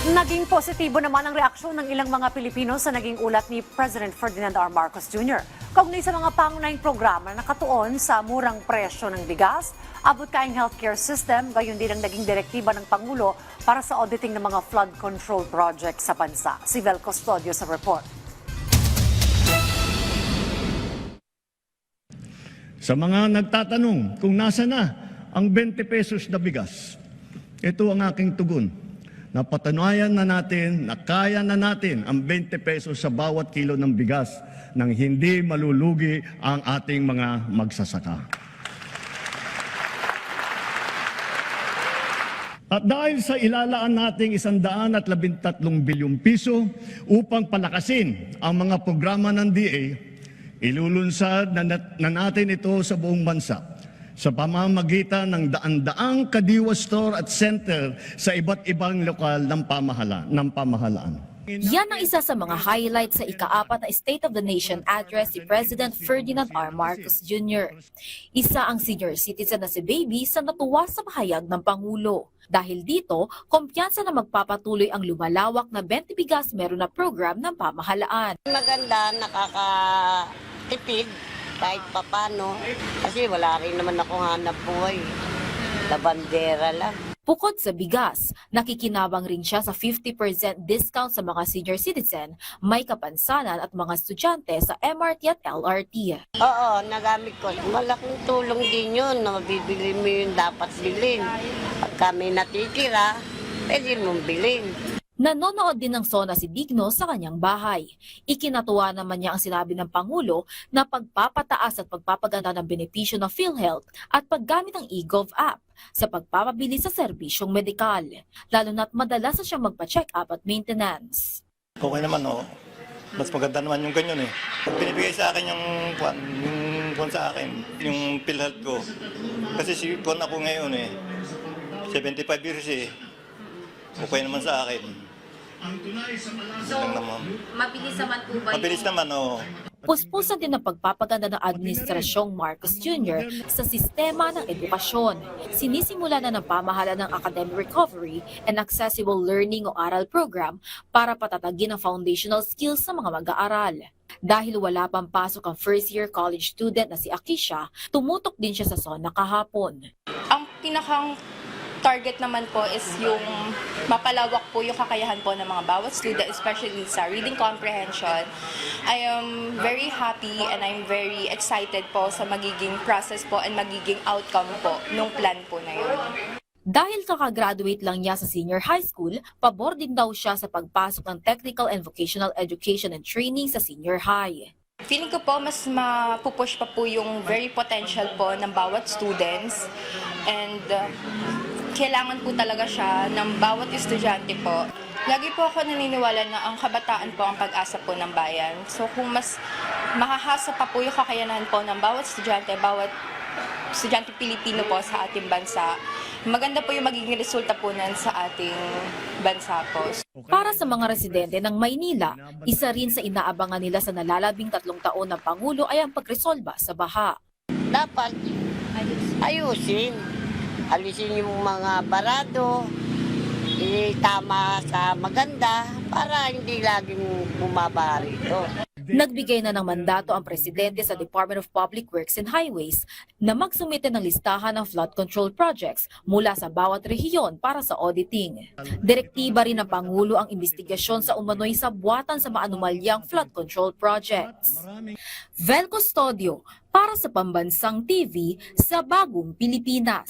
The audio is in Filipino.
Naging positibo naman ang reaksyon ng ilang mga Pilipino sa naging ulat ni President Ferdinand R. Marcos Jr. Kaugnay sa mga pangunahing programa na nakatuon sa murang presyo ng bigas, abot-kaing healthcare system, gayon din ang naging direktiba ng Pangulo para sa auditing ng mga flood control project sa bansa. Si Vel Custodio sa report. Sa mga nagtatanong kung nasa na ang 20 pesos na bigas, ito ang aking tugon. Napatunayan na natin na kaya na natin ang 20 pesos sa bawat kilo ng bigas nang hindi malulugi ang ating mga magsasaka. At dahil sa ilalaan nating 113 bilyong piso upang palakasin ang mga programa ng DA, ilulunsad na natin ito sa buong bansa sa pamamagitan ng daan-daang kadiwa store at center sa iba't ibang lokal ng pamahalaan. Yan ang isa sa mga highlights sa ika-4 na State of the Nation address ni President Ferdinand R. Marcos Jr. Isa ang senior citizen na si Baby sa natuwa sa pahayag ng Pangulo. Dahil dito, kumpiyansa na magpapatuloy ang lumalawak na 20 bigas meron na program ng pamahalaan. Maganda, nakakatipid kahit papano. Kasi wala rin naman ako hanap buhay. Labandera lang. Bukod sa bigas, nakikinabang rin siya sa 50% discount sa mga senior citizen, may kapansanan at mga estudyante sa MRT at LRT. Oo, nagamit ko. Malaking tulong din yun na mabibili mo yung dapat bilhin. Pagka may natitira, pwede mong bilhin. Nanonood din ng SONA si Digno sa kanyang bahay. Ikinatuwa naman niya ang sinabi ng Pangulo na pagpapataas at pagpapaganda ng benepisyo ng PhilHealth at paggamit ng eGov app sa pagpapabili sa serbisyong medikal, lalo na't madalas na siyang magpa-check up at maintenance. Okay naman, oh. Mas maganda naman yung ganyan eh. Pinibigay sa akin yung sa akin, yung PhilHealth ko. Kasi sipon ako ngayon eh. 75 years eh. Okay naman sa akin. So, mabilis naman po ba? Mabilis naman, oo. Puspusan din ang pagpapaganda ng Administrasyong Marcos Jr. sa sistema ng edukasyon. Sinisimula na ng pamahalaan ng Academic Recovery and Accessible Learning o ARAL program para patatagin ang foundational skills sa mga mag-aaral. Dahil wala pang pasok ang first-year college student na si Akisha, tumutok din siya sa SONA kahapon. Ang pinakang target naman po is yung mapalawak po yung kakayahan po ng mga bawat student, especially sa reading comprehension. I am very happy and I'm very excited po sa magiging process po and magiging outcome po nung plan po na yun. Dahil kakagraduate lang niya sa senior high school, pabor din daw siya sa pagpasok ng technical and vocational education and training sa senior high. Feeling ko po mas mapupush pa po yung very potential po ng bawat students and kailangan po talaga siya ng bawat estudyante po. Lagi po ako naniniwala na ang kabataan po ang pag-asa po ng bayan. So kung mas makahasa pa po yung kakayanan po ng bawat estudyante Pilipino po sa ating bansa, maganda po yung magiging resulta po nun sa ating bansa po. Para sa mga residente ng Maynila, isa rin sa inaabangan nila sa nalalabing 3 taon ng Pangulo ay ang pagresolba sa baha. Dapat ayusin. Alisin yung mga barado, itama sa maganda para hindi laging bumaba rito. Nagbigay na ng mandato ang presidente sa Department of Public Works and Highways na magsumite ng listahan ng flood control projects mula sa bawat rehiyon para sa auditing. Direktiba rin ng Pangulo ang investigasyon sa umano'y sabwatan sa maanumalyang flood control projects. Vel Custodio para sa Pambansang TV sa Bagong Pilipinas.